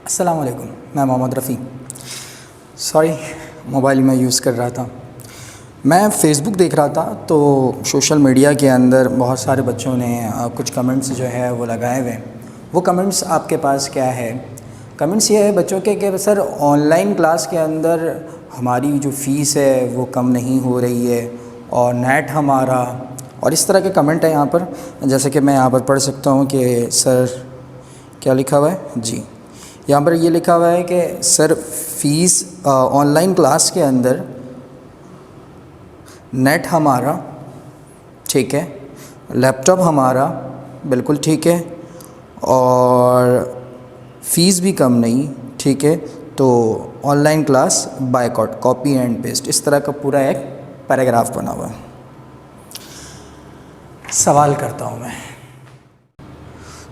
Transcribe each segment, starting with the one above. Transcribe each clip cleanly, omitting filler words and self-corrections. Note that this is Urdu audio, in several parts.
السلام علیکم، میں محمد رفیع. سوری، موبائل میں یوز کر رہا تھا. میں فیس بک دیکھ رہا تھا تو سوشل میڈیا کے اندر بہت سارے بچوں نے کچھ کمنٹس جو ہے وہ لگائے ہوئے. وہ کمنٹس آپ کے پاس کیا ہے؟ کمنٹس یہ ہے بچوں کے کہ سر آن لائن کلاس کے اندر ہماری جو فیس ہے وہ کم نہیں ہو رہی ہے اور نیٹ ہمارا، اور اس طرح کے کمنٹ ہیں یہاں پر. جیسے کہ میں یہاں پر پڑھ سکتا ہوں کہ سر کیا لکھا ہوا ہے جی، یہاں پر یہ لکھا ہوا ہے کہ سر فیس آن لائن کلاس کے اندر نیٹ ہمارا ٹھیک ہے، لیپ ٹاپ ہمارا بالکل ٹھیک ہے، اور فیس بھی کم نہیں ٹھیک ہے، تو online class boycott, copy and paste, اس طرح کا پورا ایک پیراگراف بنا ہوا ہے. سوال کرتا ہوں میں،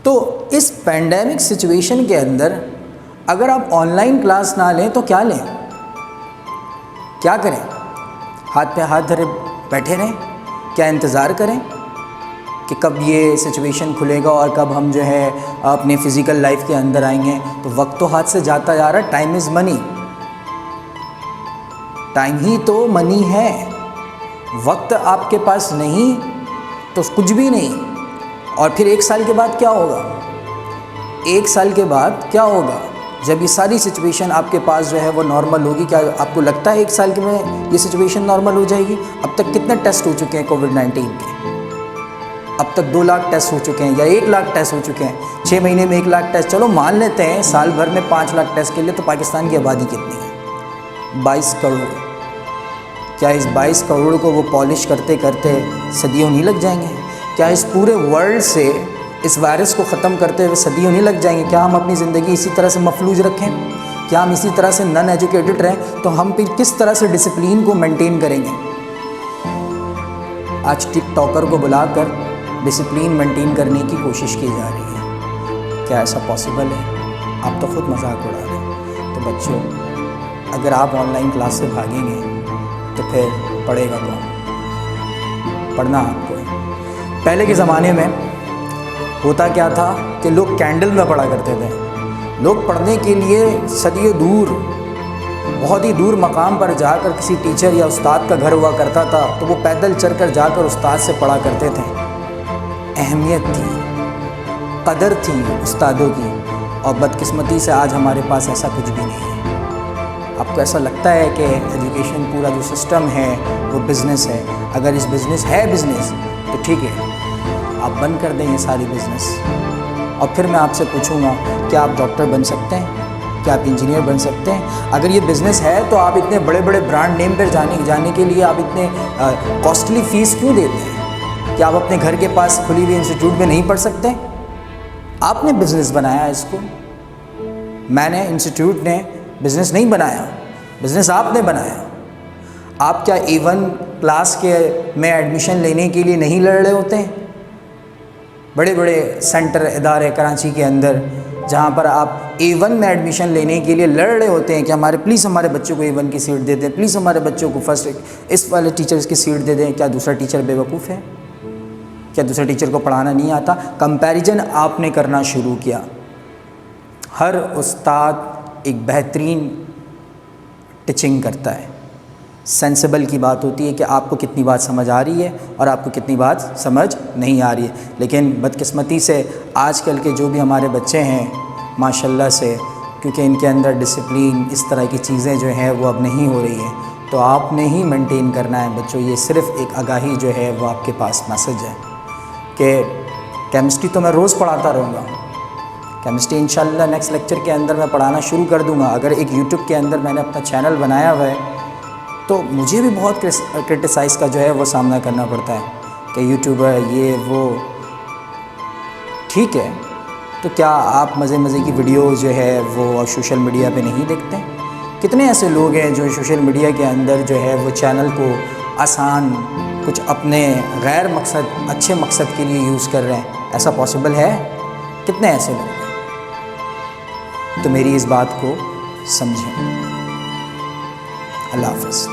تو اس پینڈیمک سچویشن کے اندر اگر آپ آن لائن کلاس نہ لیں تو کیا لیں؟ کیا کریں؟ ہاتھ پہ ہاتھ دھرے بیٹھے رہیں؟ کیا انتظار کریں کہ کب یہ سچویشن کھلے گا اور کب ہم جو ہے اپنے فزیکل لائف کے اندر آئیں گے؟ تو وقت تو ہاتھ سے جاتا جا رہا ہے. ٹائم از منی، ٹائم ہی تو منی ہے. وقت آپ کے پاس نہیں تو کچھ بھی نہیں. اور پھر ایک سال کے بعد کیا ہوگا؟ ایک سال کے بعد کیا ہوگا جب یہ ساری سچویشن آپ کے پاس جو ہے وہ نارمل ہوگی؟ کیا آپ کو لگتا ہے ایک سال کے میں یہ سچویشن نارمل ہو جائے گی؟ اب تک کتنے ٹیسٹ ہو چکے ہیں کووڈ-19 کے؟ اب تک 2 لاکھ ٹیسٹ ہو چکے ہیں یا 1 لاکھ ٹیسٹ ہو چکے ہیں. 6 مہینے میں 1 لاکھ ٹیسٹ، چلو مان لیتے ہیں سال بھر میں 5 لاکھ ٹیسٹ کے لیے، تو پاکستان کی آبادی کتنی ہے؟ 22 کروڑ. کیا اس 22 کروڑ کو وہ پالش کرتے کرتے صدیوں نہیں لگ جائیں گے؟ کیا اس پورے ورلڈ سے اس وائرس کو ختم کرتے ہوئے صدیوں نہیں لگ جائیں گے؟ کیا ہم اپنی زندگی اسی طرح سے مفلوج رکھیں؟ کیا ہم اسی طرح سے نن ایجوکیٹڈ رہیں؟ تو ہم پھر کس طرح سے ڈسپلین کو مینٹین کریں گے؟ آج ٹک ٹاکر کو بلا کر ڈسپلین مینٹین کرنے کی کوشش کی جا رہی ہے. کیا ایسا پاسبل ہے؟ آپ تو خود مذاق اڑا رہے ہیں. تو بچوں، اگر آپ آن لائن کلاس سے بھاگیں گے تو پھر پڑھے گا کون؟ پڑھنا آپ کو ہے. پہلے کے زمانے میں ہوتا کیا تھا کہ لوگ کینڈل میں پڑھا کرتے تھے. لوگ پڑھنے کے لیے صدیوں دور، بہت ہی دور مقام پر جا کر کسی ٹیچر یا استاد کا گھر ہوا کرتا تھا تو وہ پیدل چل کر جا کر استاد سے پڑھا کرتے تھے. اہمیت تھی، قدر تھی استادوں کی. اور بدقسمتی سے آج ہمارے پاس ایسا کچھ بھی نہیں ہے. آپ کو ایسا لگتا ہے کہ ایجوکیشن پورا جو سسٹم ہے وہ بزنس ہے؟ اگر اس بزنس ہے بزنس تو ٹھیک ہے، آپ بند کر دیں یہ ساری بزنس. اور پھر میں آپ سے پوچھوں گا، کیا آپ ڈاکٹر بن سکتے ہیں؟ کیا آپ انجینئر بن سکتے ہیں؟ اگر یہ بزنس ہے تو آپ اتنے بڑے بڑے برانڈ نیم پر جانے کے لیے آپ اتنے کاسٹلی فیس کیوں دیتے ہیں؟ کیا آپ اپنے گھر کے پاس کھلی ہوئی انسٹیٹیوٹ میں نہیں پڑھ سکتے؟ آپ نے بزنس بنایا اس کو، میں نے، انسٹیٹیوٹ نے بزنس نہیں بنایا. بزنس آپ نے بنایا. آپ کیا A1 کلاس کے میں ایڈمیشن لینے کے لیے نہیں لڑ رہے ہوتے ہیں؟ بڑے بڑے سینٹر ادارے کراچی کے اندر جہاں پر آپ A1 میں ایڈمیشن لینے کے لیے لڑ رہے ہوتے ہیں کہ پلیز ہمارے بچوں کو A1 کی سیٹ دے دیں، پلیز ہمارے بچوں کو فرسٹ اس والے ٹیچرز کی سیٹ دے دیں. کیا دوسرا ٹیچر بے وقوف ہے؟ کیا دوسرے ٹیچر کو پڑھانا نہیں آتا؟ کمپیریزن آپ نے کرنا شروع کیا. ہر استاد ایک بہترین ٹیچنگ کرتا ہے. سینسیبل کی بات ہوتی ہے کہ آپ کو کتنی بات سمجھ آ رہی ہے اور آپ کو کتنی بات سمجھ نہیں آ رہی ہے. لیکن بدقسمتی سے آج کل کے جو بھی ہمارے بچے ہیں ماشاءاللہ سے، کیونکہ ان کے اندر ڈسپلین اس طرح کی چیزیں جو ہیں وہ اب نہیں ہو رہی ہیں، تو آپ نے ہی مینٹین کرنا ہے بچوں. یہ صرف ایک آگاہی جو ہے وہ آپ کے پاس میسج ہے کہ کیمسٹری تو میں روز پڑھاتا رہوں گا. کیمسٹری انشاءاللہ نیکسٹ لیکچر کے اندر میں پڑھانا شروع کر دوں گا. اگر ایک یوٹیوب کے اندر میں نے اپنا چینل بنایا ہوا ہے تو مجھے بھی بہت کرٹیسائز کا جو ہے وہ سامنا کرنا پڑتا ہے کہ یوٹیوبر یہ وہ. ٹھیک ہے، تو کیا آپ مزے کی ویڈیو جو ہے وہ سوشل میڈیا پہ نہیں دیکھتے؟ کتنے ایسے لوگ ہیں جو سوشل میڈیا کے اندر جو ہے وہ چینل کو آسان کچھ اپنے غیر مقصد اچھے مقصد کے لیے یوز کر رہے ہیں. ایسا پاسبل ہے؟ کتنے ایسے لوگ ہیں؟ تو میری اس بات کو سمجھیں. اللہ حافظ.